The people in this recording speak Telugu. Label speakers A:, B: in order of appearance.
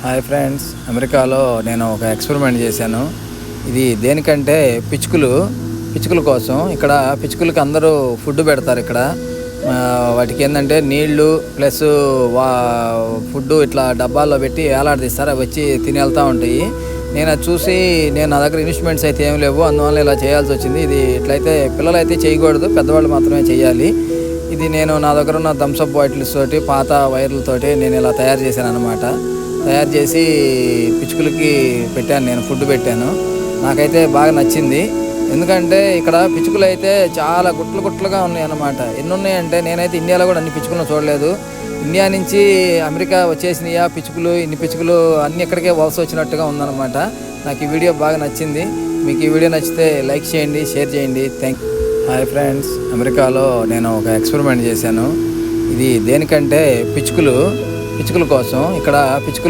A: హాయ్ ఫ్రెండ్స్, అమెరికాలో నేను ఒక ఎక్స్పెరిమెంట్ చేశాను. ఇది దేనికంటే పిచ్చుకల కోసం. ఇక్కడ పిచ్చుకలకి అందరూ ఫుడ్ పెడతారు. ఇక్కడ వాటికి ఏంటంటే నీళ్లు ప్లస్ ఫుడ్ ఇట్లా డబ్బాల్లో పెట్టి వేలాడదీస్తారు. అవి వచ్చి తిని వెళ్తూ ఉంటాయి. నేను అది చూసి నా దగ్గర ఇన్వెస్ట్మెంట్స్ అయితే ఏం లేవు, అందువల్ల ఇలా చేయాల్సి వచ్చింది. ఇది ఇట్లయితే పిల్లలు అయితే చేయకూడదు, పెద్దవాళ్ళు మాత్రమే చేయాలి. ఇది నేను నా దగ్గర ఉన్న థమ్స్అప్ బాటిల్స్ తోటి పాత వైర్లతోటి నేను ఇలా తయారు చేశాను అనమాట. తయారు చేసి పిచ్చుకలకి పెట్టాను, నేను ఫుడ్ పెట్టాను. నాకైతే బాగా నచ్చింది. ఎందుకంటే ఇక్కడ పిచ్చుకలు అయితే చాలా గుట్లుగా ఉన్నాయి అన్నమాట. ఎన్ని ఉన్నాయంటే నేనైతే ఇండియాలో కూడా అన్ని పిచ్చుకలను చూడలేదు. ఇండియా నుంచి అమెరికా వచ్చేసినాయా పిచ్చుకలు, ఇన్ని పిచ్చుకలు అన్ని ఇక్కడికే వలస వచ్చినట్టుగా ఉందన్నమాట. నాకు ఈ వీడియో బాగా నచ్చింది. మీకు ఈ వీడియో నచ్చితే లైక్ చేయండి, షేర్ చేయండి. హాయ్ ఫ్రెండ్స్, అమెరికాలో నేను ఒక ఎక్స్పెరిమెంట్ చేశాను. ఇది దేనికంటే పిచ్చుకల కోసం. ఇక్కడ పిచ్చుకలు